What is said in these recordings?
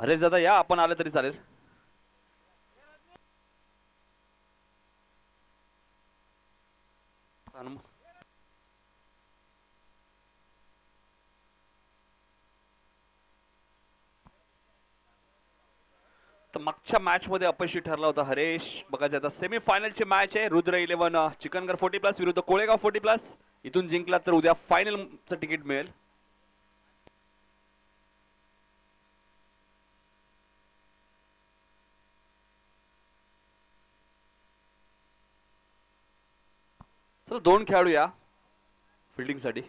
हरेश दादा या, आपण आले तरी चालेल. तर मागच्या मॅच मध्ये अपयशी ठरला होता हरेश. बघायचं आता सेमीफायनलची मॅच आहे. रुद्र 11 चिकनगर 40+ विरुद्ध कोळेगाव 40+. इथून जिंकला तर उद्या फायनलचं तिकीट मिळेल. चला 2 खेळाडू या फिल्डिंगसाठी.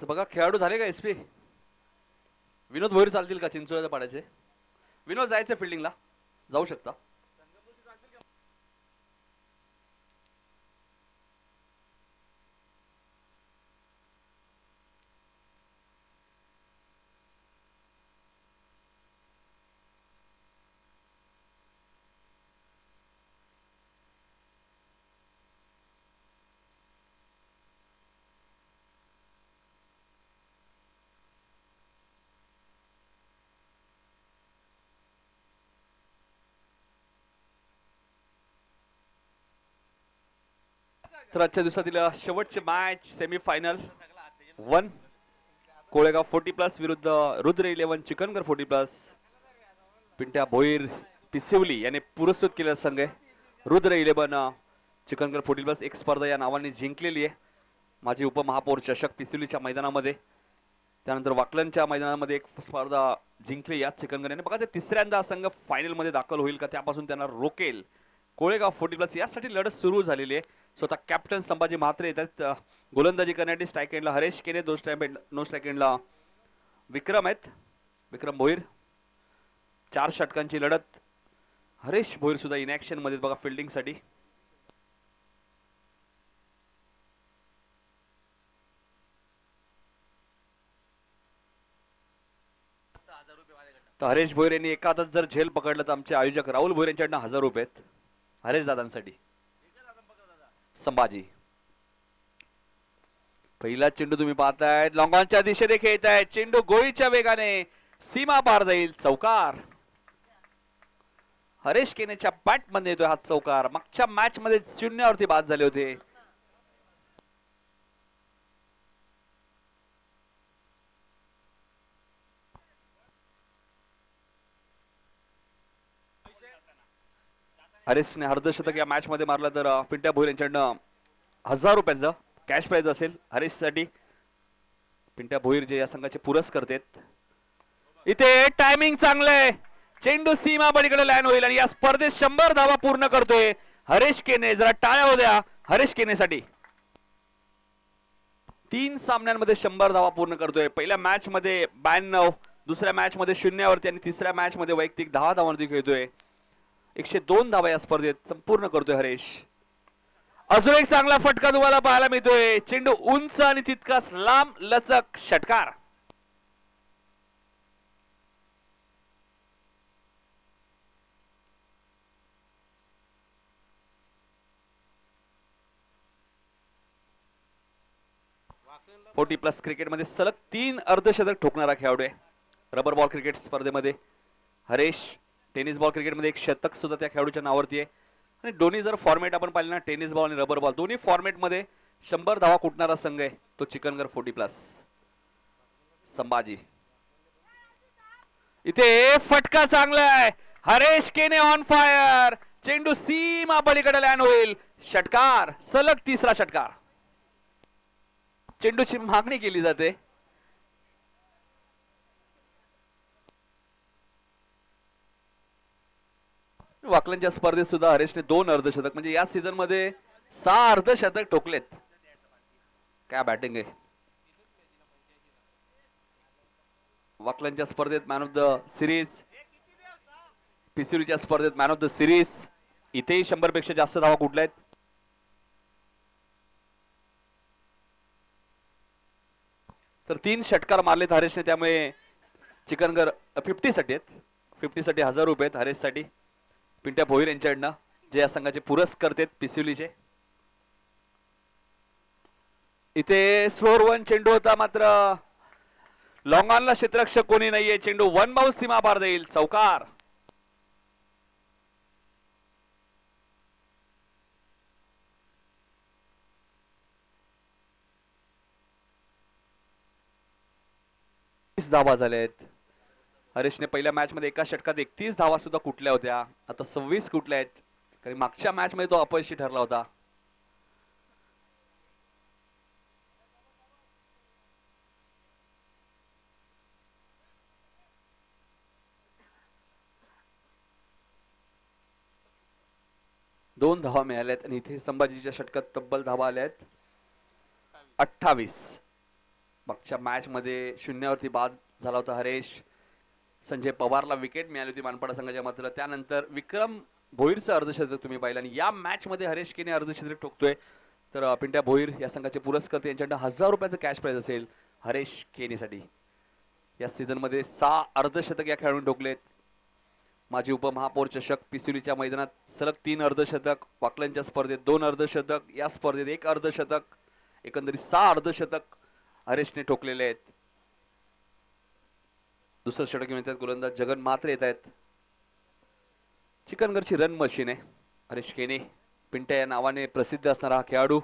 तर बघा खेळाडू झाले का एसपी. विनोद भोईर चालतील का चिंचोळ्याच्या पाड्याचे. विनोद जायचं फिल्डिंगला, जाऊ शकता. तर आजच्या दिवसातील शेवटचे मॅच सेमीफायनल 1 कोळेगाव 40+ विरुद्ध रुद्र 11 चिकनगर 40+. पिंट्या भोईर पिसिवली याने पुरस्कृत केलेला संघ आहे. रुद्र 11 चिकनगर 40+ एक स्पर्धा या नावाने जिंकलेली आहे. माजी उपमहापौर चषक पिसिवलीच्या मैदानामध्ये, त्यानंतर वाकलनच्या मैदानामध्ये एक स्पर्धा जिंकली या चिकनगर याने. बघा तिसऱ्यांदा संघ फायनल मध्ये दाखल होईल का, त्यापासून त्यांना रोकेल कोळेगाव 40+ यासाठी लढत सुरू झालेली आहे. स्वतः कॅप्टन संभाजी म्हात्रे येतात गोलंदाजी करण्यासाठी. स्ट्राईक एंडला हरेश केने, नो स्ट्राईक एंडला विक्रम आहेत. विक्रम भोईर. 4 षटकांची लढत. हरेश भोईर सुद्धा इनॅक्शन मध्ये बघा फिल्डिंग साठी. तर हरेश भोईर यांनी एका हातात जर झेल पकडलं तर आमचे आयोजक राहुल भोईर यांच्याकडनं 1000 रुपये आहेत हरेश दादांसाठी. संभाजी पहिला चेंडू तुम्ही पाहताय, लॉंगॉनच्या दिशेने खेळत आहे. चेंडू गोळीच्या वेगाने सीमा पार जाईल. चौकार. हरेश केनेच्या बॅट मध्ये येतोय हा चौकार. मागच्या मॅच मध्ये 0 वरती बाद झाले होते. हरेशने अर्धशतक या मॅच मध्ये मारलं तर पिंट्या भोईर यांच्याकडनं 1000 रुपयाचं कॅश प्राइज असेल हरेशसाठी. पिंट्या भोईर जे या संघाचे पुरस्कर्ते आहेत. इथे टायमिंग चांगलंय. चेंडू सीमा बळीकडे लँड होईल आणि या स्पर्धेत 100 धावा पूर्ण करतोय हरेश केने. जरा टाळ्या होत्या हरेश केनेसाठी. 3 सामन्यांमध्ये 100 धावा पूर्ण करतोय. पहिल्या मॅच मध्ये 92, दुसऱ्या मॅच मध्ये 0 वरती आणि तिसऱ्या मॅच मध्ये वैयक्तिक 10 धावांवरती खेळतोय. 102 धावा या स्पर्धेत संपूर्ण करतोय हरेश. अजून एक चांगला फटका तुम्हाला पाहायला मिळतोय. चेंडू उंच आणि तितकाच लांब लचक षटकार. फोर्टी प्लस क्रिकेटमध्ये सलग 3 अर्धशतक ठोकणारा खेळाडू आहे. रबर बॉल क्रिकेट स्पर्धेमध्ये हरेश. टेनिस बॉल क्रिकेटमध्ये एक शतक सुद्धा त्या खेळाडूच्या नावावरती आहे. आणि दोन्ही जर फॉर्मेट आपण पाहिलं ना, टेनिस बॉल आणि रबर बॉल दोन्ही फॉर्मेट मध्ये 100 धावा कुटणारा संघ आहे तो चिकनगर 40+. संभाजी. इथे फटका चांगला आहे. हरेश केने ऑन फायर. चेंडू सीमा बळीकडे लँड होईल. षटकार. सलग 3रा षटकार. चेंडूची मागणी केली जाते. वाकलनच्या स्पर्धेत सुद्धा हरेशने 2 अर्धशतक, म्हणजे या सीझन मध्ये 6 अर्धशतक ठोकलेत. काय बॅटिंग आहे. वाकलनच्या स्पर्धेत मॅन ऑफ द सिरीज, पिसिरीच्या स्पर्धेत मॅन ऑफ द सिरीज. इथेही 100 पेक्षा जास्त धावा कुठल्या आहेत? तर 3 षटकार मारलेत हरेशने, त्यामुळे चिकनगर 50 साठी आहेत. 50 साठी 1000 रुपये आहेत हरेश साठी, पिंट्या भोईर यांच्याकडनं, जे या संघाचे पुरस्कार आहेत पिसिवलीचे. इथे स्लोअर वन चेंडू होता, मात्र लॉंग ऑनला क्षेत्ररक्षक कोणी नाहीये. चेंडू वन बाउन्स सीमा पार देईल, चौकार. धावा झाल्या आहेत. हरेशने पहिल्या मॅच मध्ये एका षटकात 31 धावा सुद्धा कुठल्या होत्या, आता 26 कुठल्या आहेत, कारण मागच्या मॅच मध्ये तो अपयशी ठरला होता. दोन धावा मिळाल्यात आणि इथे संभाजीच्या षटकात तब्बल धावा आल्या आहेत 28. मागच्या मॅच मध्ये शून्यावरती बाद झाला होता हरेश. संजय पवारला विकेट मिळाली होती मानपाडा संघाच्या, मात्र त्यानंतर विक्रम भोईरचं अर्धशतक तुम्ही पाहिलं, आणि या मॅच मध्ये हरेश केने अर्धशतक ठोकतोय. तर पिंट्या भोईर या संघाचे पुरस्कार यांच्याकडे 1000 रुपयाचं कॅश प्राइज असेल हरेश केनेसाठी. या सीझन मध्ये 6 अर्धशतक या खेळाडूंनी ठोकलेत. माजी उपमहापौर चषक पिसिवलीच्या मैदानात सलग 3 अर्धशतक, वाकलनच्या स्पर्धेत 2 अर्धशतक, या स्पर्धेत 1 अर्धशतक, एकंदरीत 6 अर्धशतक हरेशने ठोकलेले आहेत. दुसरं षटक घेऊन येतात गोलंदाज जगन म्हात्रे येत आहेत. चिकनगरची रन मशीन आहे हरेश केने, पिंट्या या नावाने प्रसिद्ध असणारा हा खेळाडू.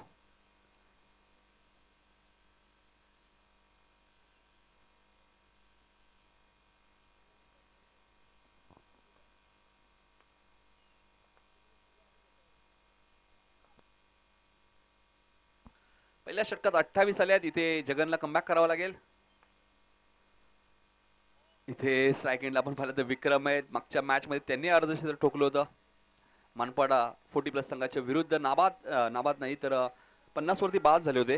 पहिल्या षटकात 28 आल्यात. इथे जगनला कमबॅक करावा लागेल. इथे स्ट्राईक एंडला आपण पाहिलं तर विक्रम आहेत. मागच्या मॅच मध्ये त्यांनी अर्धशतक ठोकलं होतं मानपाडा 40+ संघाच्या विरुद्ध. नाबाद नाही तर 50 वरती बाद झाले होते.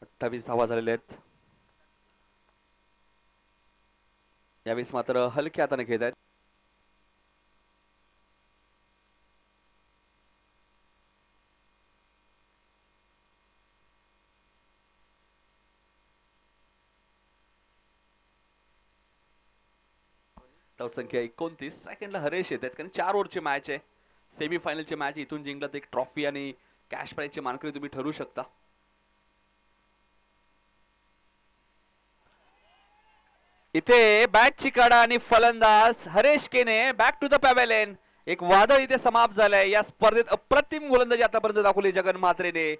28 धावा झालेल्या आहेत. यावेळेस मात्र हलक्या हाताने खेळत आहेत. संख्या 29. सेकंडला हरेश येत आहेत, कारण 4 ओव्हरची मॅच आहे. सेमी फायनलची मॅच, इथून जिंकला तर एक ट्रॉफी आणि कॅश प्राइजचे मानकरी तुम्ही ठरू शकता. इथे बॅटची काढा आणि फलंदाज हरेश केने बॅक टू द पॅव्हेलियन. एक वादळ इथे समाप्त झालंय. या स्पर्धेत अप्रतिम गोलंदाजी आतापर्यंत दाखवली जगन म्हात्रेने.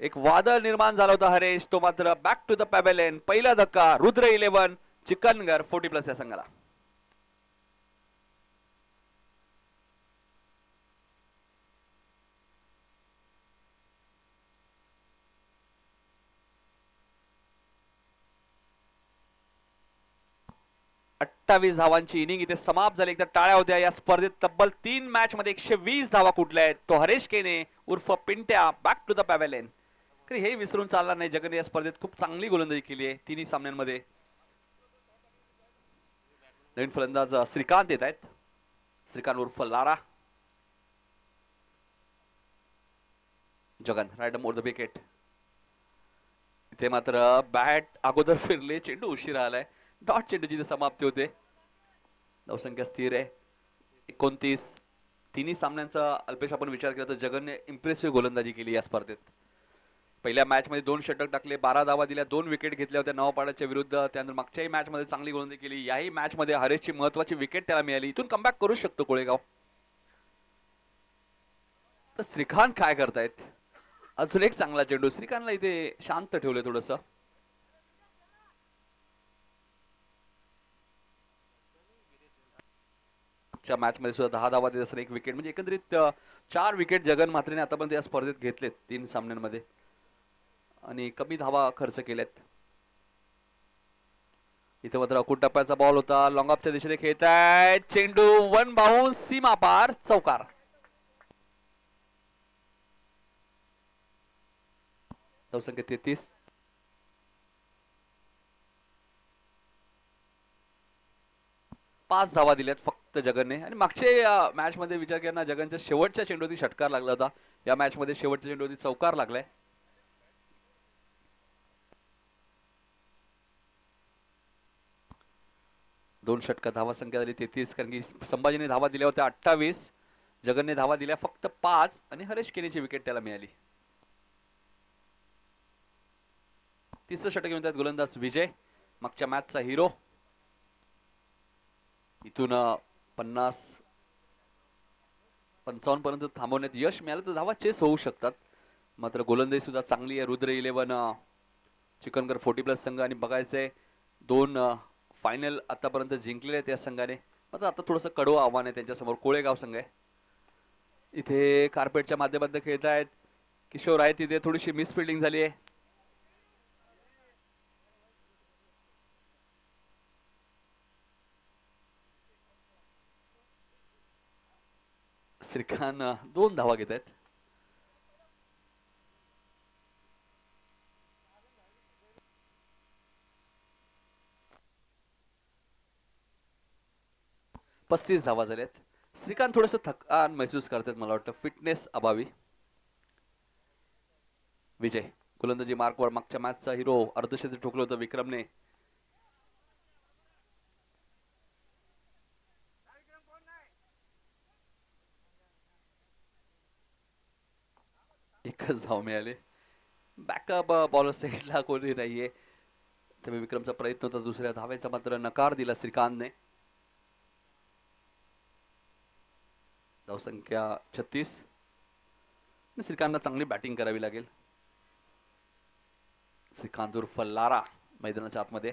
एक वादळ निर्माण झाला होता हरेश, तो मात्र बॅक टू द पॅव्हेलियन. पहिला धक्का रुद्र 11 चिकनगर 40+ या संघाला. 28 धावांची इनिंग इथे समाप्त झाली. एकदा टाळ्या होत्या. या स्पर्धेत तब्बल 3 मॅच मध्ये 120 धावा कुठल्या आहेत, तो हरेश केने उर्फ Pintya back to the pavilion. हे विसरून चालणार नाही. जगन या स्पर्धेत खूप चांगली गोलंदाजी केली आहे तिन्ही सामन्यांमध्ये. नवीन फलंदाज श्रीकांत येत आहेत. श्रीकांत उर्फ Lara. Jagan right more the wicket. इथे मात्र बॅट अगोदर फिरले, चेंडू उशीरा आलाय. डॉट चेंडूची समाप्ती होते. धावसंख्या स्थिर आहे 29. तिन्ही सामन्यांचा अल्पेश आपण विचार केला तर जगनने इम्प्रेसिव्ह गोलंदाजी केली या स्पर्धेत. पहिल्या मॅच मध्ये 2 षटक टाकले, 12 धावा दिल्या, 2 विकेट घेतल्या होत्या नवापाड्याच्या विरुद्ध. त्यानंतर मागच्याही मॅच मध्ये चांगली गोलंदाजी केली. याही मॅच मध्ये हरेशची महत्वाची विकेट त्याला मिळाली. इथून कमबॅक करू शकतो कोळेगाव. तर श्रीकांत काय करतायत, अजून एक चांगला चेंडू. श्रीकांतला इथे शांत ठेवले थोडस. मॅच मध्ये सुद्धा 10 धावा देत असताना 1 विकेट, म्हणजे एकंदरीत 4 विकेट जगन म्हात्रेने आतापर्यंत या स्पर्धेत घेतलेत 3 सामन्यांमध्ये, आणि कमी धावा खर्च केल्यात. इथे मात्र अकुट टप्प्याचा बॉल होता. लॉंग ऑफच्या दिशेने खेळताय. चेंडू 1 बाउन्स सीमा पार, चौकार. धावसंख्या 33. 5 धावा दिल्यात फक्त. फक्त जगनने. आणि मागच्या मॅच मध्ये विचार केला ना, जगनच्या शेवटच्या चेंडूवरती षटकार लागला होता. या मॅच मध्ये शेवटच्या चेंडूवरती चौकार लागलाय. दोन षटकार, धावा संख्या झाली 33. कारण की संभाजीने धावा दिल्या होत्या 28, जगनने धावा दिल्या फक्त 5 आणि हरेश केनीची विकेट त्याला मिळाली. तिसरं षटक घेऊन त्यात गोलंदाज विजय, मागच्या मॅचचा हिरो. इथून 50-55 पर्यंत थांबवण्यात यश मिळालं तर धावा चेस होऊ शकतात. मात्र गोलंदाजी सुद्धा चांगली आहे रुद्र 11 चिकनगर 40+ संघ. आणि बघायचंय 2 फायनल आतापर्यंत जिंकलेले आहेत या संघाने. मात्र आता थोडंसं कडवं आव्हान आहे त्यांच्यासमोर. कोळेगाव संघ आहे. इथे कार्पेटच्या माध्यमातून खेळत आहेत किशोर आहे. तिथे थोडीशी मिसफिल्डिंग झाली आहे. श्रीकांत 2 धावा घेत आहेत. पस्तीस धावा झाल्यात. श्रीकांत थोडंसं थकान महसूस करतात मला वाटतं, फिटनेस अभावी. विजय गोलंदाजी मार्कवर, मागच्या मॅचचा हिरो. अर्धशतक ठोकलं होतं विक्रमने. एकच धाव मिळाले. बॅकअप बॉलर साईडला कोणी नाहीये, त्यामुळे विक्रमचा प्रयत्न होता दुसऱ्या धावेचा, मात्र नकार दिला श्रीकांतने. धावसंख्या 36. श्रीकांतला चांगली बॅटिंग करावी लागेल. श्रीकांत उर्फ लारा मैदानाच्या आतमध्ये.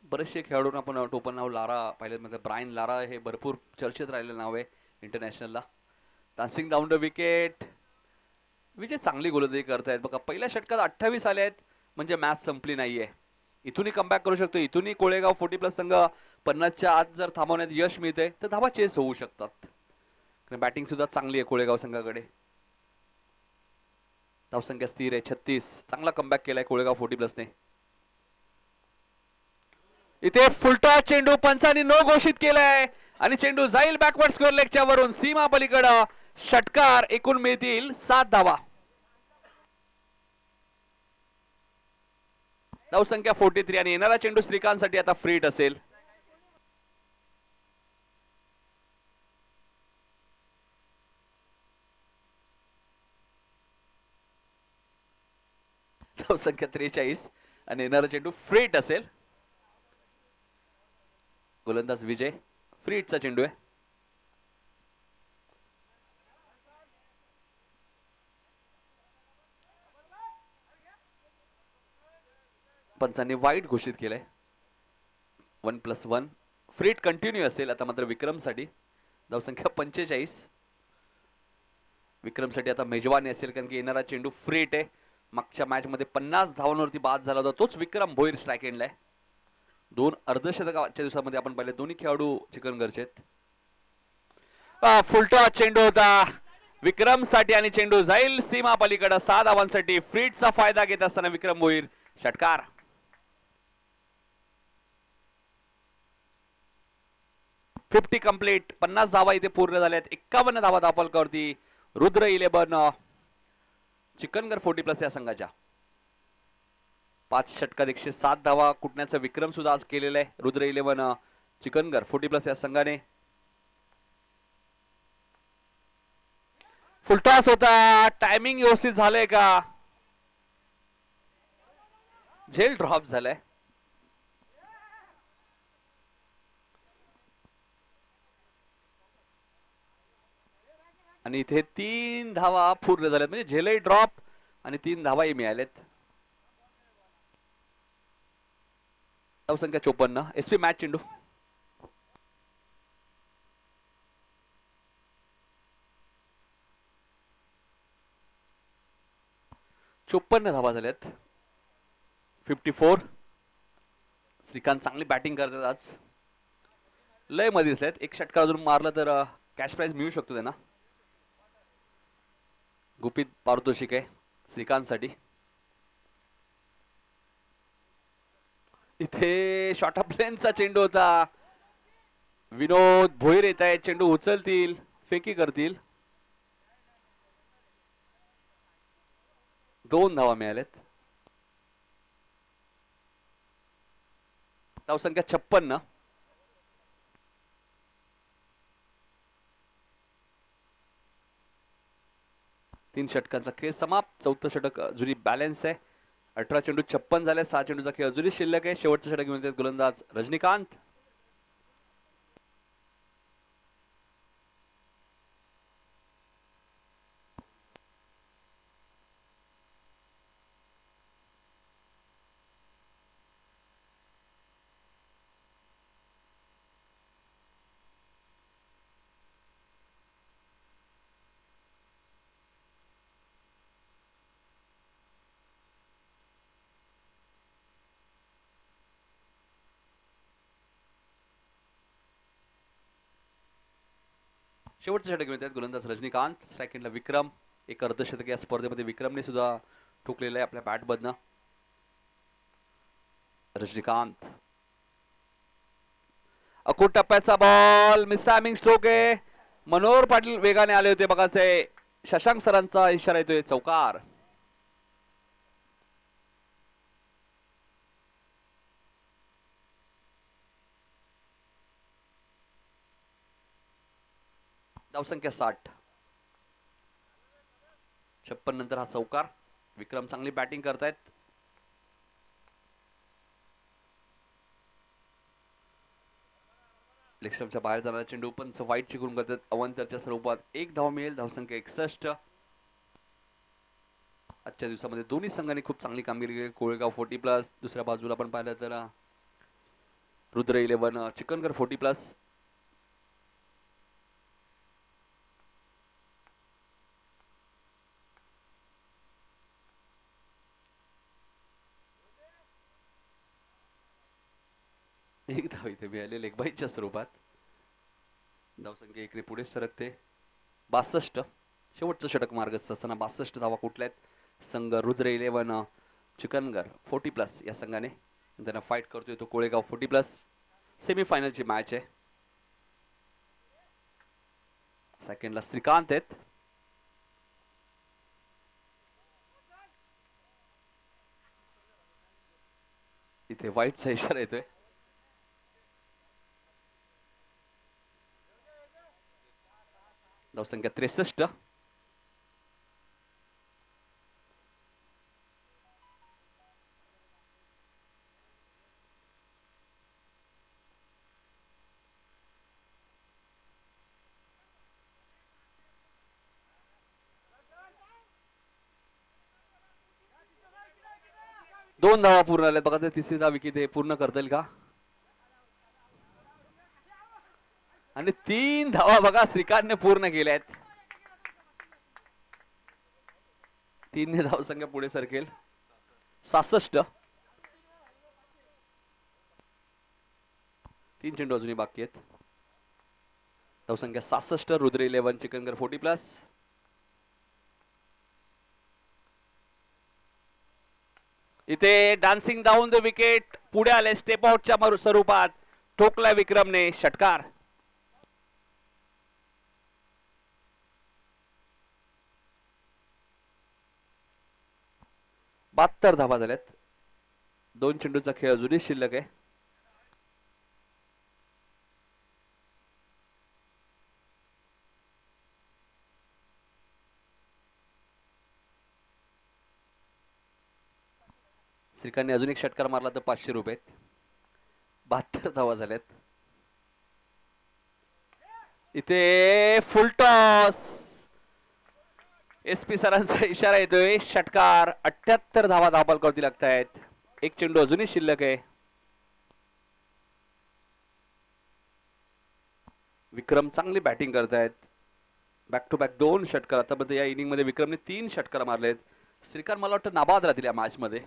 बरेचसे खेळाडूंना आपण टोपण नाव लारा पाहिलं. म्हणजे ब्रायन लारा हे भरपूर चर्चेत राहिलेलं नाव आहे इंटरनॅशनलला. Dancing down the wicket. Vijay चांगली गोलंदाजी करतायत बघा. पहिल्या षटकात 28 आले आहेत, म्हणजे मॅच संपली नाहीये. इथूनही कमबॅक करू शकतो. इथूनही कोळेगाव 40+ संघ 50च्या आत जर थांबवण्यात यश मिळते तर धावा चेस होऊ शकतात. बॅटिंग सुद्धा चांगली आहे कोळेगाव संघाकडे. धावसंख्या स्थिर आहे 36. चांगला कमबॅक केलाय कोळेगाव 40+ने. इथे फुलटा चेंडू पंचांनी नो घोषित केलाय आणि चेंडू जाईल बॅकवर्ड स्क्वेअर लेगच्या वरून सीमा पलीकडे. षटकार. एकूण मिळतील 7 धावा. धावसंख्या 43 आणि येणारा चेंडू श्रीकांतसाठी आता फ्रीट असेल. धावसंख्या 43 आणि येणारा चेंडू फ्रीट असेल. गोलंदाज विजय. फ्रीटचा चेंडू आहे. पंचांनी वाईट घोषित केलंय. 1+1 फ्रीट कंटिन्यू असेल आता मात्र विक्रमसाठी. धावसंख्या 45. विक्रमसाठी आता मेजवानी असेल, कारण की येणारा चेंडू फ्रीट आहे. मागच्या मॅच मध्ये 50 धावांवरती बाद झाला होता तोच विक्रम भोईर स्ट्राइक एंडला आहे. 2 अर्धशतकाच्या दिवसामध्ये आपण पाहिले. दोन्ही खेळाडू चिकनगरचे आहेत. फुलटा चेंडू होता विक्रमसाठी आणि चेंडू जाईल सीमा पलीकडे. 6 धावांसाठी फ्रीटचा फायदा घेत असताना विक्रम भोईर. षटकार. Fifty complete. 50 धावा इथे पूर्ण झाल्यात. 51 धावा धावफलकावरती रुद्र 11 चिकनगर 40+ या संघाच्या. 5 षटकात 107 धावा कुटण्याचा विक्रम सुद्धा आज केलेला आहे रुद्र 11 चिकनगर 40+ या संघाने. फुलटॉस होता. टायमिंग व्यवस्थित झालंय का? झेल ड्रॉप झालाय. आणि इथे 3 धावा पूर्ण झाल्यात, म्हणजे झेलही ड्रॉप आणि 3 धावाही मिळालेत. धावसंख्या 54. एसपी मॅच चेंडू. चोपन्न धावा झाल्यात. 54. श्रीकांत चांगली बॅटिंग करतात आज. लय मध्ये दिसलेत. एक षटकार अजून मारला तर कॅश प्राइज मिळू शकतो त्यांना. गुपित पारितोषिक आहे श्रीकांतसाठी. इथे शॉर्ट ऑफ लेनचा चेंडू होता. विनोद भोईर येत आहेत, चेंडू उचलतील, फेकी करतील. 2 धावा मिळाल्यात. धावसंख्या 56. तीन षटकांचा खेळ समाप्त. 4थं षटक अजूनही बॅलन्स आहे. 18 चेंडू 56 झाले. 6 चेंडूचा खेळ अजूनही शिल्लक आहे. शेवटचं षटक घेऊन येतात गोलंदाज रजनीकांत. शेवटचं षटक घेऊन येतात गोलंदाज रजनीकांत. सेकंडला विक्रम. एक अर्धशतक या स्पर्धेमध्ये विक्रमने सुद्धा ठोकलेलं आहे आपल्या बॅट मधनं. रजनीकांत. अकूट टप्प्याचा बॉल. मिस टायमिंग स्ट्रोक आहे. मनोहर पाटील वेगाने आले होते बघाचे. शशांक सरांचा इशारा येतोय. चौकार. धावसंख्या 60. 56 नंतर हा चौकार. विक्रम चांगली बॅटिंग करतायत. लेगस्टम्पच्या बाहेर जाणारा चेंडू पण वाईट चिकून करतात अवंतरच्या स्वरूपात. 1 धाव मिळेल. धावसंख्या 61. आजच्या दिवसामध्ये दोन्ही संघांनी खूप चांगली कामगिरी केली. कोळेगाव 40+. दुसऱ्या बाजूला पण पाहिलं तर रुद्र 11, चिकनगर 40+. एक धाव इथे मिळाले लेगबाईच्या स्वरूपात. धावसंख्या 1 ने पुढे सरकते. 62. शेवटचं षटक मार्गस्थ असताना 62 धावा कुठल्या आहेत. संघ रुद्र 11, चिकनगर 40+ या संघाने त्यांना फाईट करतोय तो कोळेगाव 40+. सेमीफायनलची मॅच आहे. सेकंडला श्रीकांत आहेत. इथे वाईटचा इशारा येतोय. धावसंख्या 63. दोन धावा पूर्ण आल्या बघा. तिसरी धाव विकेट पूर्ण करतील का. आणि 3 धावा बघा श्रीकांतने पूर्ण केल्या आहेत. 3 ने धावसंख्या पुढे सरकेल. 66. 3 चेंडू अजूनही बाकी आहेत. धावसंख्या 66. रुद्र 11, चिकनगर 40+. इथे डान्सिंग डाऊन द विकेट पुढे आले. स्टेप आउटच्या स्वरूपात ठोकला विक्रमने. षटकार. बहात्तर धावा झाल्यात. 2 चेंडूचा खेळ अजूनही शिल्लक आहे. श्रीकांतने अजून एक षटकार मारला तर 500 रुपये. 72 धावा झाल्यात. इथे फुल टॉस. SP सरांचा इशारा येतोय. षटकार. 78 धावा धाबाल करती लागतायत. 1 चेंडू अजूनही शिल्लक आहे. विक्रम चांगली बॅटिंग करतायत. बॅक टू बॅक 2 षटकार. आतापर्यंत या इनिंग मध्ये विक्रमने 3 षटकार मारलेत. श्रीकांत मला वाटतं नाबाद राहतील या मॅच मध्ये.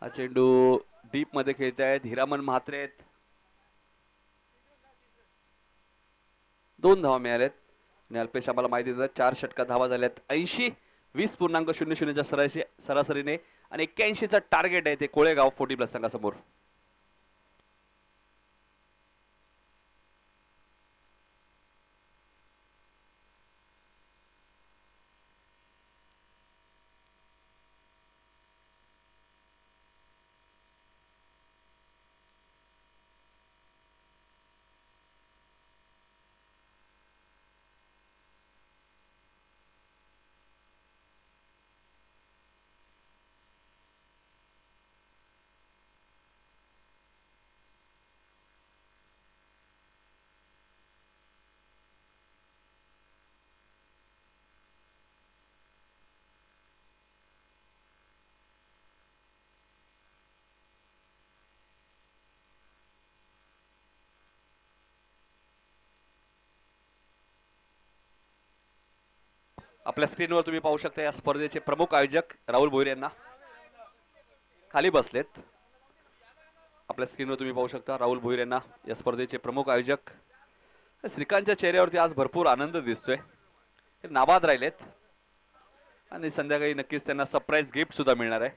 हा चेंडू डीप मध्ये खेळतायत हिरामन म्हात्रे. 2 धावा मिळाल्यात. आणि अल्पेश आम्हाला माहिती देतात 4 षटकात धावा झाल्यात. 80. 20.00च्या सरासरीने आणि 81चं टार्गेट आहे ते कोळेगाव 40+ संघासमोर. आपल्या स्क्रीनवर तुम्ही पाहू शकता या स्पर्धेचे प्रमुख आयोजक राहुल भोईर यांना खाली बसलेत. आपल्या स्क्रीनवर तुम्ही पाहू शकता राहुल भोईर यांना या स्पर्धेचे प्रमुख आयोजक. श्रीकांतच्या चेहऱ्यावरती आज भरपूर आनंद दिसतोय. ते नाबाद राहिलेत आणि संध्याकाळी नक्कीच त्यांना सरप्राईज गिफ्ट सुद्धा मिळणार आहे.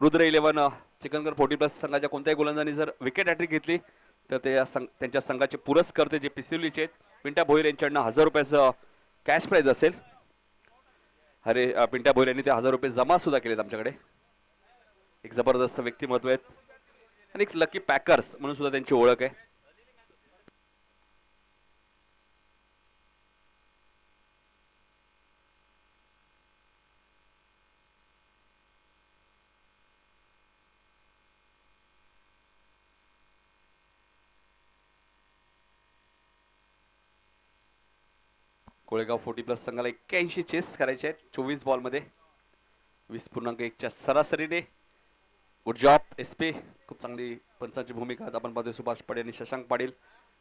रुद्र 11 चिकनगर 40+ संघाच्या कोणत्याही गोलंदाजांनी जर विकेट हॅट्रिक घेतली तर ते त्यांच्या संघाचे पुरस्कर्ते जे पिसिवलीचे आहेत पिंट्या भोईर यांच्याकडनं 1000 रुपयाचं कॅश प्राइज असेल. अरे पिंट्या भोईर यांनी ते 1000 रुपये जमा सुद्धा केलेत आमच्याकडे. एक जबरदस्त व्यक्तिमत्व आहेत आणि एक लकी पॅकर्स म्हणून सुद्धा त्यांची ओळख आहे. कोळेगाव 40+ संघाला 81 चेस करायचे आहेत 24 बॉलमध्ये 20.1च्या सरासरीने. गुड जॉब एसपी, खूप चांगली पंचांची भूमिका आपण पाहतोय. सुभाष पाटील आणि शशांक पाटील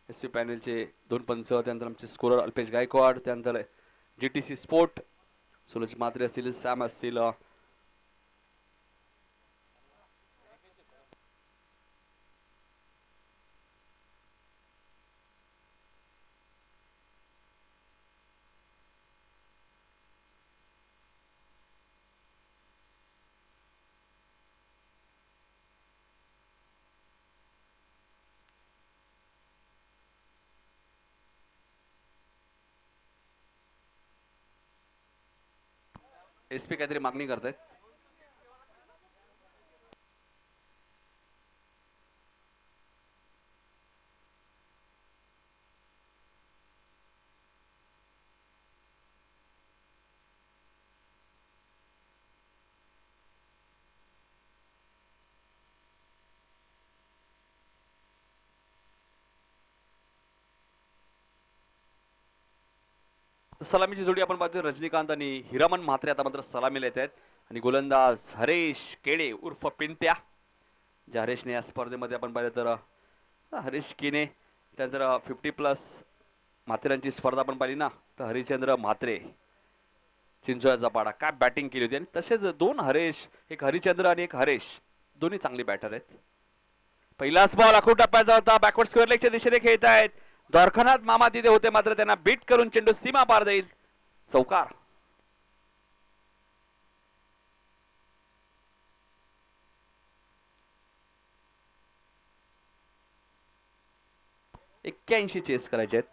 एसपी पॅनलचे 2 पंच. त्यानंतर आमचे स्कोरर अल्पेश गायकवाड. त्यानंतर जीटीसी स्पोर्ट सूरज म्हात्रे असतील, सॅम असतील. एसपी काहीतरी मागणी करतायत. सलामीची जोडी आपण पाहतोय रजनीकांत आणि हिरामन म्हात्रे आता मात्र सलामीला येत आहेत. आणि गोलंदाज हरेश केडे उर्फ पिंट्या. ज्या हरेशने या स्पर्धेमध्ये आपण पाहिलं तर हरेश केने. त्यानंतर 50+ म्हात्रेंची स्पर्धा आपण पाहिली ना तर हरिश्चंद्र म्हात्रे चिंचोळ्याचा पाडा काय बॅटिंग केली होती. आणि तसेच 2 हरेश, एक हरिश्चंद्र आणि एक हरेश, दोन्ही चांगली बॅटर आहेत. पहिलाच बॉल आखूड टप्प्याचा होता. बॅकवर्ड स्क्वेअर लेगच्या दिशेने खेळत आहेत. द्वारकानाथ मामा तिथे होते मात्र त्यांना बीट करून चेंडू सीमा पार जाईल. चौकार. एक्क्याऐंशी चेस करायचे आहेत.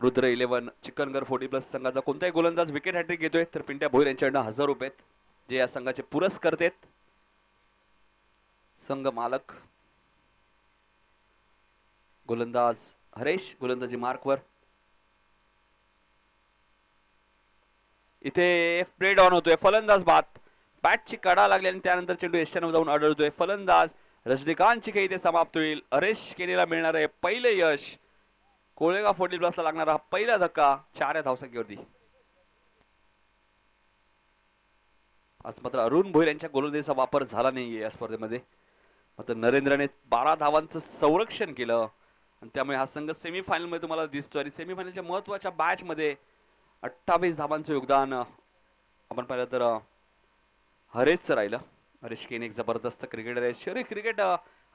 रुद्र 11 चिकनगर 40+ संघाचा कोणताही गोलंदाज विकेट हॅट्रिक घेतोय तर पिंट्या भोईर यांच्याकडनं 1000 रुपये जे या संघाचे पुरस्कर्ते आहेत. संघ मालक गोलंदाज हरेश, गोलंदाजी मार्कवर. इथे प्लेड ऑन होतोय. फलंदाज बाद. बॅटची कडा लागली आणि त्यानंतर चेंडू यष्ट्यानं जाऊन आढळतोय. फलंदाज रजनीकांतची खेळी इथे समाप्त होईल. हरेश केनेला मिळणार आहे पहिले यश. कोळेगाव 40+ ला लागणारा पहिला धक्का 4 या धावसंख्येवरती. आज मात्र अरुण भोईर यांच्या गोलंदाजीचा वापर झाला नाहीये या स्पर्धेमध्ये. मात्र नरेंद्रने 12 धावांचं संरक्षण केलं आणि त्यामुळे हा संघ सेमीफायनल मध्ये तुम्हाला दिसतोय. आणि सेमीफायनलच्या महत्वाच्या मॅच मध्ये 28 धावांचं योगदान आपण पाहिलं तर हरेशचं राहिलं. हरेश केने एक जबरदस्त क्रिकेटर आहे. शहरी क्रिकेट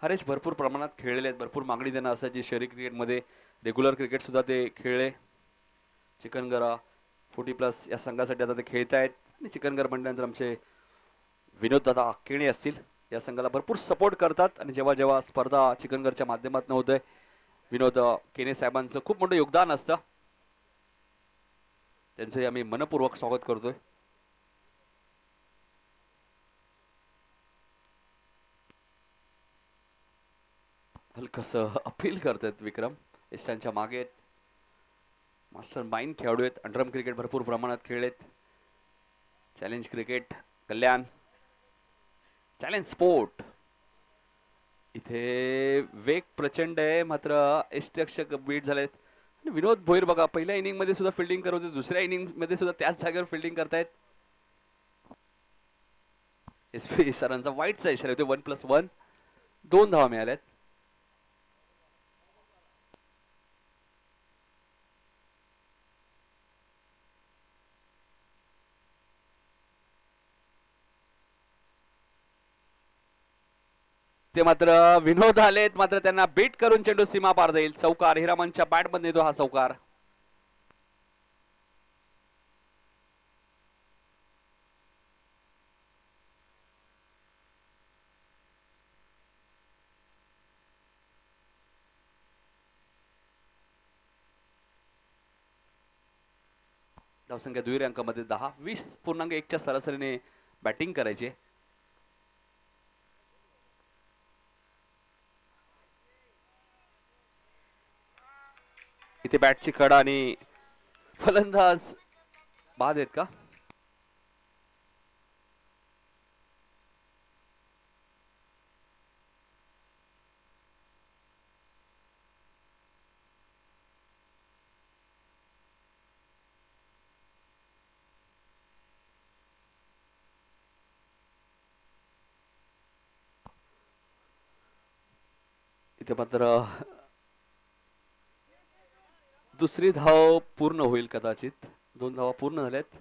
हरेश भरपूर प्रमाणात खेळलेले आहेत. भरपूर मागणी त्यांना असायची शहरी क्रिकेटमध्ये. रेग्युलर क्रिकेट सुद्धा ते खेळले. चिकनगर 40+ या संघासाठी आता ते खेळत आहेत आणि चिकनगर म्हटल्यानंतर आमचे विनोद दादा केणे असतील या संघाला भरपूर सपोर्ट करतात आणि जेव्हा जेव्हा स्पर्धा चिकनगरच्या माध्यमातून होते विनोद केणे साहेबांचं खूप मोठं योगदान असतं. त्यांचे आम्ही मनपूर्वक स्वागत करतोय. हलकस अपील करतात विक्रम. यशांच्या मागे मास्टर माइंड खेळाडू आहेत. अंडरआर्म क्रिकेट भरपूर प्रमाणात खेळलेत. चॅलेंज क्रिकेट कल्याण चॅलेंज स्पोर्ट इथे वेग प्रचंड आहे मात्र यष्टरक्षक बीट झालेत. विनोद भोईर बघा पहिल्या इनिंग मध्ये सुद्धा फिल्डिंग करत होते. दुसऱ्या इनिंग मध्ये सुद्धा त्याच जागेवर फिल्डिंग करतायत. SP सरांचा वाईटचा इशारा होते. 1+1 2 धावा मिळाल्यात. ते मात्र विनोद आलेत मात्र त्यांना बीट करून चेंडू सीमा पार जाईल. चौकार हिरामनच्या बॅट मध्ये येतो हा चौकार. धावसंख्या दुहेरी अंकामध्ये 10 20.1च्या सरासरीने बॅटिंग करायची. इथे बॅटची कडा आणि फलंदाज बाद आहेत का? इथे मात्र दुसरी धाव पूर्ण होईल कदाचित. 2 धावा पूर्ण झाल्यात.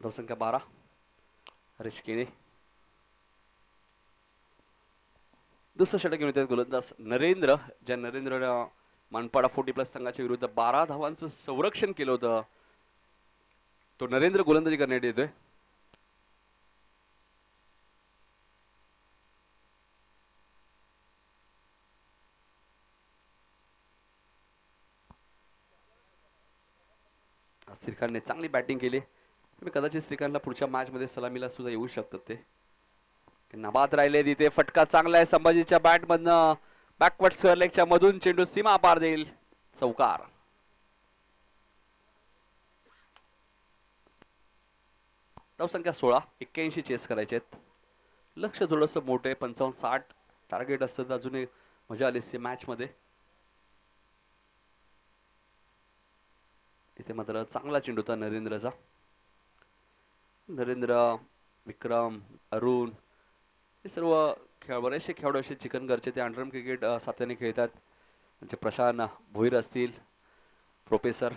धावसंख्या 12. हरीश केणे दुसरं षटक घेऊन येतात गोलंदाज नरेंद्र. ज्या नरेंद्रनं मानपाडा 40+ संघाच्या विरुद्ध 12 धावांचं संरक्षण केलं होतं तो नरेंद्र गोलंदाजी करण्यात येतोय. श्रीकांतने चांगली बॅटिंग केली. कदाचित श्रीकांतला पुढच्या मॅच मध्ये सलामीला सुद्धा येऊ शकतात. ते नाबाद राहिले. तिथे फटका चांगला आहे संभाजीच्या बॅट मधनं. बॅकवर्ड स्क्वेअर लेगच्या मधून चेंडू सीमा पार देईल. चौकार. धावसंख्या 16. 81 चेस करायचे आहेत. लक्ष थोडंसं मोठं आहे. 55-60 टार्गेट असतं तर अजूनही मजा आली असते मॅच मध्ये. इथे मात्र चांगला चेंडू होता नरेंद्रचा. नरेंद्र विक्रम अरुण हे सर्व बरेचसे खेळाडू असे चिकनगरचे ते अंडरआर्म क्रिकेट साथ्याने खेळतात. म्हणजे प्रशांत भोईर असतील प्रोफेसर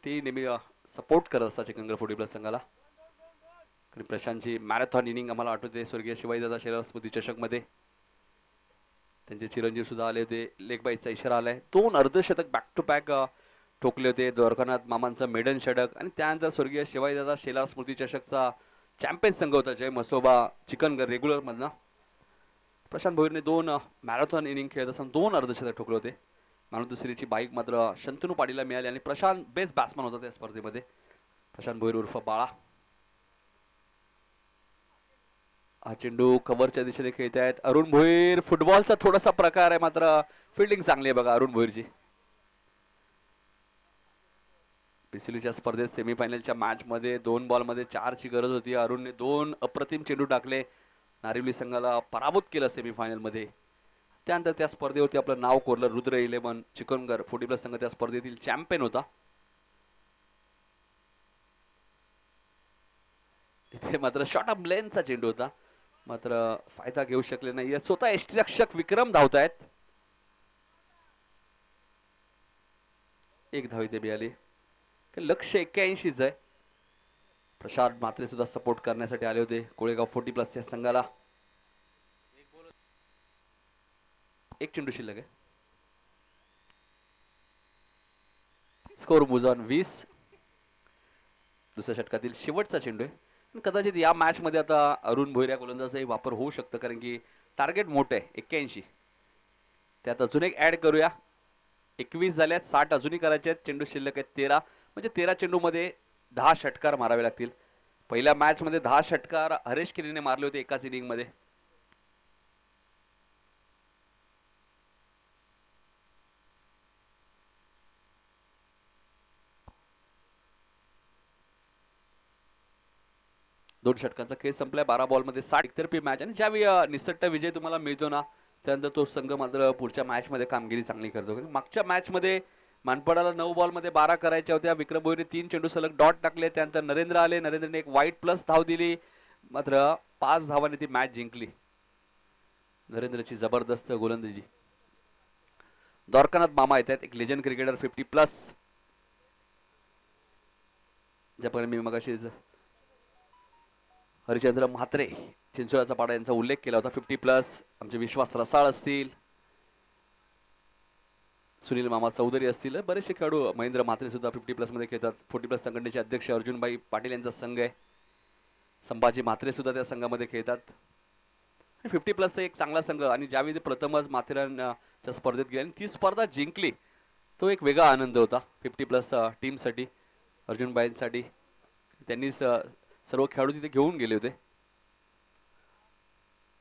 ते नेहमी सपोर्ट करत असतात चिकनगर 40+ संघाला. कारण प्रशांतची मॅरेथॉन इनिंग आम्हाला आठवते स्वर्गीय शिवाजीदादा शेलार स्मृती चषक मध्ये. त्यांचे चिरंजीव सुद्धा आले होते. लेग बाईचा इशारा आलाय. 2 अर्धशतक बॅक टू बॅक ठोकले होते. द्वारकानाथ मामांचं मेडन षटक आणि त्यानंतर स्वर्गीय शिवाजीदादा शेलार स्मृती चषकचा चॅम्पियन संघ होता जय मसोबा चिकनगर रेग्युलर मधनं. प्रशांत भोईरने 2 मॅरेथॉन इनिंग खेळत असताना 2 अर्धशतक ठोकले होते. मॅन ऑफ द सिरीजची बाईक मात्र शंतनू पाटीलला मिळाली आणि प्रशांत बेस्ट बॅट्समन होता त्या स्पर्धेमध्ये. प्रशांत भोईर उर्फ बाळा. हा चेंडू कव्हरच्या दिशेने खेळत आहेत अरुण भोईर. फुटबॉलचा थोडासा प्रकार आहे मात्र फिल्डिंग चांगली आहे बघा अरुण भोईरची. पिसिलीच्या स्पर्धेत सेमीफायनलच्या मॅच मध्ये 2 बॉलमध्ये 4ची गरज होती. अरुणने 2 अप्रतिम चेंडू टाकले. नारिवली संघाला पराभूत केलं सेमीफायनल मध्ये. त्यानंतर त्या स्पर्धेवरती आपलं नाव कोरलं. रुद्र 11 चिकनगर 40+ संघ त्या स्पर्धेतील चॅम्पियन होता. इथे मात्र शॉर्ट ऑफ लेनचा चेंडू होता मात्र फायदा घेऊ शकले नाही. स्वतः यष्टीरक्षक विक्रम धावतायत. 1 धाव इथे मिळाली. लक्ष 81च आहे. प्रशांत म्हात्रे सुद्धा सपोर्ट करण्यासाठी आले होते कोळेगाव 40+ या संघाला. एक चेंडू शिल्लक आहे. Score moves on 20. दुसऱ्या षटकातील शेवटचा चेंडू आहे. कदाचित या मॅच मध्ये आता अरुण भोईर या गोलंदाजाचाही वापर होऊ शकतो, कारण की टार्गेट मोठं आहे 81. त्यात अजून एक ऍड करूया. 21 झाल्यात, 60 अजूनही करायचे आहेत. चेंडू शिल्लक आहेत 13. म्हणजे 13 चेंडू मध्ये 10 षटकार मारावे लागतील. पहिल्या मॅच मध्ये 10 षटकार हरेश केरीने मारले होते एकाच इनिंग मध्ये. दोन षटकांचा खेळ संपलाय. 12 बॉल मध्ये 60 एकतर्फी मॅच. आणि ज्यावेळी निसट्ट विजय तुम्हाला मिळतो ना, त्यानंतर तो संघ मात्र पुढच्या मॅच मध्ये कामगिरी चांगली करतो. मागच्या मॅच मध्ये मानपडाला 9 बॉल मध्ये 12 करायच्या होत्या. विक्रम भोईरने 3 चेंडू सलग डॉट टाकले. त्यानंतर नरेंद्र आले. नरेंद्रने एक वाईट प्लस धाव दिली, मात्र 5 धावांनी ती मॅच जिंकली. नरेंद्रची जबरदस्त गोलंदाजी. द्वारकानाथ मामा येत आहेत, एक लेजंड क्रिकेटर 50+. ज्याप्रमाणे मी मगाशी हरिचंद्र म्हात्रे चिंचोळ्याचा पाडा यांचा उल्लेख केला होता, 50+. आमचे विश्वास रसाळ असतील, सुनील मामा चौधरी असतील, बरेचसे खेळाडू. महेंद्र म्हात्रे सुद्धा 50+ मध्ये खेळतात. 40+ संघटनेचे अध्यक्ष अर्जुनभाई पाटील यांचा संघ आहे. संभाजी म्हात्रे सुद्धा त्या संघामध्ये खेळतात. 50+ एक चांगला संघ. आणि ज्यावेळी प्रथमच माथेरानच्या स्पर्धेत गेले आणि ती स्पर्धा जिंकली, तो एक वेगळा आनंद होता 50+ टीमसाठी, अर्जुनबाईंसाठी. त्यांनी सर्व खेळाडू तिथे घेऊन गेले होते.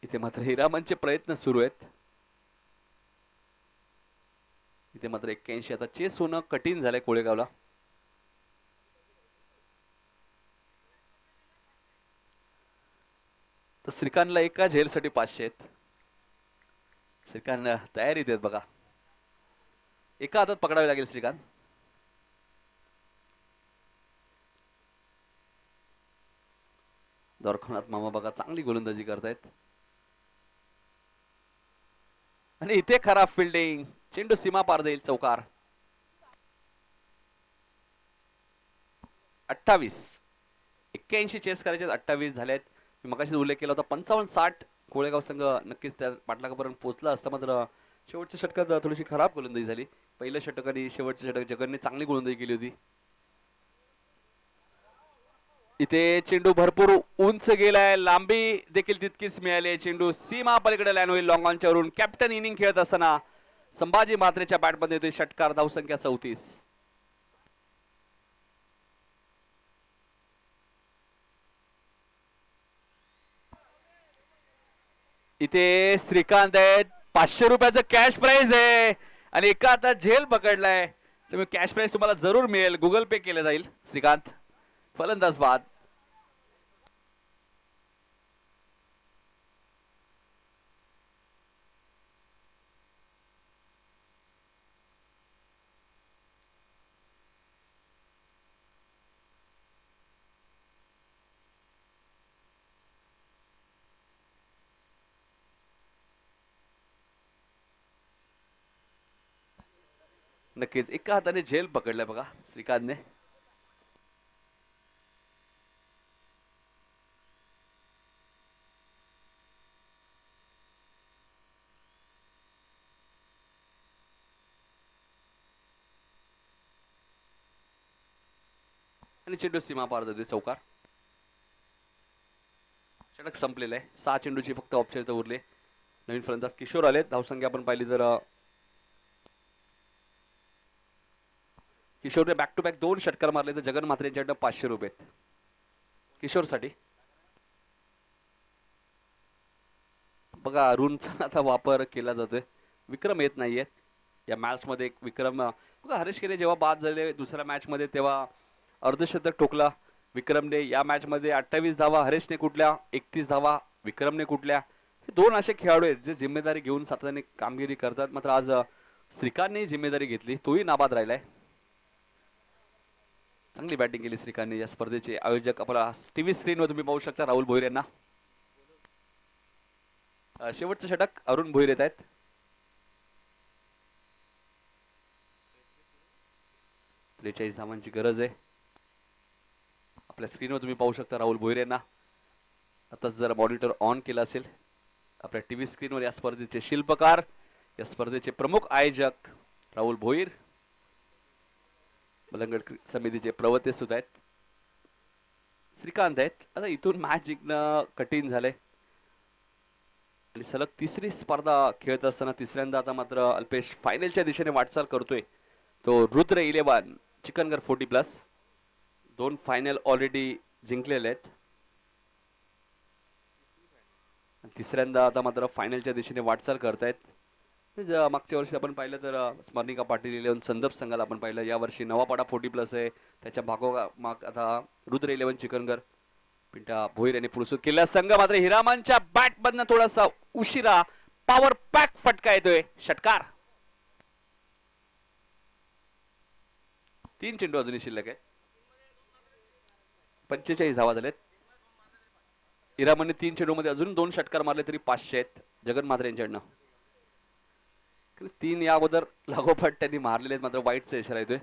इथे मात्र हिरामनचे प्रयत्न सुरू आहेत. इथे मात्र 81. आता चेस होणं कठीण झालंय कोळेगावला. तर श्रीकांतला एका झेलसाठी 500 आहेत. श्रीकांत तयारीत आहेत बघा. एका हातात पकडावे लागेल श्रीकांत. द्वारकानाथ मामा बघा चांगली गोलंदाजी करतायत. आणि इथे खराब फिल्डिंग. चेंडू सीमा पार जाईल. चौकार. 28. 81 चेस करायचे, 28 झालेत. मी मगाशीच उल्लेख केला होता 55-60 कोळेगाव संघ नक्कीच त्या पाठलागापर्यंत पोहोचला असता, मात्र शेवटच्या षटकात थोडीशी खराब गोलंदाजी झाली. पहिल्या षटक आणि शेवटच्या षटक जगनने चांगली गोलंदाजी केली होती. इथे चेंडू भरपूर उंच गेलाय, लांबी देखील तितकीच मिळाली. चेंडू सीमा पलीकडे लँड होईल लॉंग ऑनच्या वरून. कॅप्टन इनिंग खेळत असताना संभाजी म्हात्रेच्या बॅटमध्ये येतोय षटकार. धावसंख्या 34. इथे श्रीकांत आहेत. 500 रुपयाचं कॅश प्राइज आहे आणि एका आता झेल पकडलाय. तुम्ही कॅश प्राइज तुम्हाला जरूर मिळेल. गुगल पे केलं जाईल. श्रीकांत फलंदाज बाद. नक्कीच एका हाताने झेल पकडलाय बघा श्रीकांतने. आणि चेंडू सीमा पार जातोय. चौकार. षटक संपलेलं आहे. 6 चेंडूची फक्त औपचारिकता उरले. नवीन फलंदाज किशोर आले. धावसंख्या आपण पाहिली तर किशोरने बॅक टू बॅक 2 षटकार मारले. तर जगन म्हात्रे यांच्याकडे 500 रुपये किशोरसाठी. बघा अरुणचा आता वापर केला जातोय. विक्रम येत नाहीये या मॅच मध्ये. विक्रम बघा हरेश केरे जेव्हा बाद झाले दुसऱ्या मॅच मध्ये तेव्हा अर्धशतक ठोकला विक्रमने. या मॅच मध्ये 28 धावा हरेशने कुठल्या, 31 धावा विक्रमने कुठल्या. हे दोन असे खेळाडू आहेत जे जिम्मेदारी घेऊन सातत्याने कामगिरी करतात. मात्र आज श्रीकांतने जिम्मेदारी घेतली, तोही नाबाद राहिलाय. चांगली बॅटिंग केली श्रीकांतने. या स्पर्धेचे आयोजक आपला टीव्ही स्क्रीनवर तुम्ही पाहू शकता राहुल भोईर यांना. शेवटचं षटक अरुण भोईर येत आहेत. 43 धावांची गरज आहे. आपल्या स्क्रीनवर तुम्ही पाहू शकता राहुल भोईर यांना. आता जर मॉनिटर ऑन केला असेल आपल्या टीव्ही स्क्रीनवर या स्पर्धेचे शिल्पकार या स्पर्धेचे प्रमुख आयोजक राहुल भोईर, मलंगड समितीचे प्रवते सुद्धा आहेत, श्रीकांत आहेत. आता इथून मॅच जिंकणं कठीण झालंय आणि सलग तिसरी स्पर्धा खेळत असताना तिसऱ्यांदा आता मात्र अल्पेश फायनलच्या दिशेने वाटचाल करतोय. तो रुद्र 11 चिकनगर 40+, 2 फायनल ऑलरेडी जिंकलेले आहेत. तिसऱ्यांदा आता मात्र फायनलच्या दिशेने वाटचाल करतायत. मागच्या वर्षी आपण पाहिलं तर स्मरणिका पाटील 11 संदर्भ संघाला आपण पाहिलं. यावर्षी नवापाडा 40+ आहे. त्याच्या माग आता रुद्र 11 चिकनगर पिंटा भोईर यांनी पुरस्कृत केला. संघ मात्र हिरामनच्या बॅट मधनं थोडासा उशिरा पॉवर पॅक फटका येतोय. षटकार. 3 चेंडू अजूनही शिल्लक आहेत. 45 धावा झालेत. हिरामनने 3 चेंडू मध्ये अजून 2 षटकार मारले तरी 500 आहेत. जगन म्हात्रे यांच्याकडनं 3 या अगोदर लागोपाठ त्यांनी मारलेले आहेत. मात्र वाईटचा इशारा येतोय.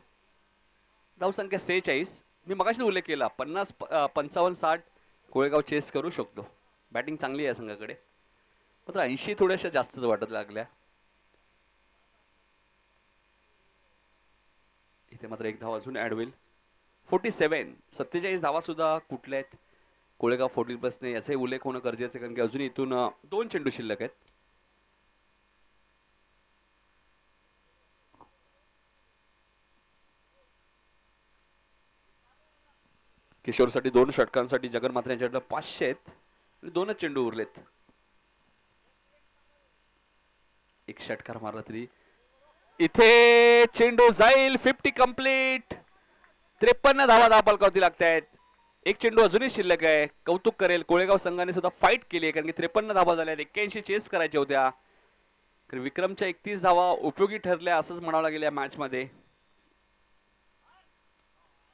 धावसंख्या 46. मी मगाशीच उल्लेख केला 50 55 60 कोळेगाव चेस करू शकतो. बॅटिंग चांगली आहे संघाकडे, मात्र 80 थोड्याशा जास्तच वाटत लागल्या. इथे मात्र एक धाव अजून ऍड होईल. 47 47 धावा सुद्धा कुठल्या आहेत कोळेगाव 40+ ने याचाही उल्लेख होणं गरजेचं आहे, कारण की अजून इथून 2 चेंडू शिल्लक आहेत. किशोरसाठी 2 षटकांसाठी जगन म्हात्रे यांच्याकडे 500 आहेत आणि 2च चेंडू उरलेत. एक षटकार मारला तरी इथे चेंडू जाईल. 50 कंप्लीट. 53 धावा धावफलकावरती लागतायत. एक चेंडू अजूनही शिल्लक आहे. कौतुक करेल कोळेगाव संघाने सुद्धा फाईट केली आहे, कारण की 53 धावा झाल्या. 81 चेस करायच्या होत्या. विक्रमच्या 31 धावा उपयोगी ठरल्या असंच म्हणावं लागेल या मॅच मध्ये.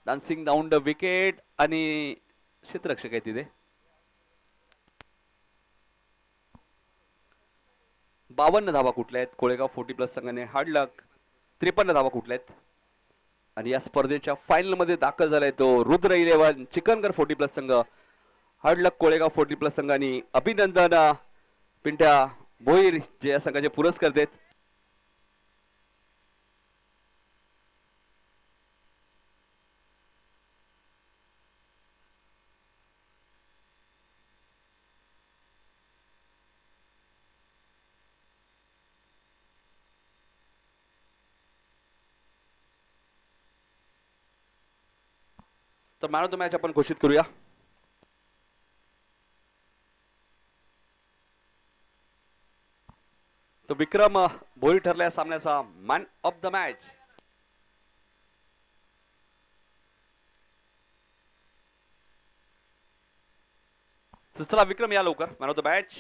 डान्सिंग डाऊन द विकेट आणि क्षेत्ररक्षक आहे तिथे. 52 धावा कुठल्या आहेत कोळेगाव 40+ संघाने. हार्ड लक. 53 धावा कुठल्या आहेत आणि या स्पर्धेच्या फायनल मध्ये दाखल झालाय तो रुद्र 11 चिकनगर 40+ संघ. हार्ड लक कोळेगाव 40+ संघाने. अभिनंदन पिंट्या भोईर जे या संघाचे पुरस्कार देत. तर मॅन ऑफ द मॅच आपण घोषित करूया. तो विक्रम भोईर ठरला सामन्याचा मॅन ऑफ द मॅच. चला विक्रम या लवकर मॅन ऑफ द मॅच.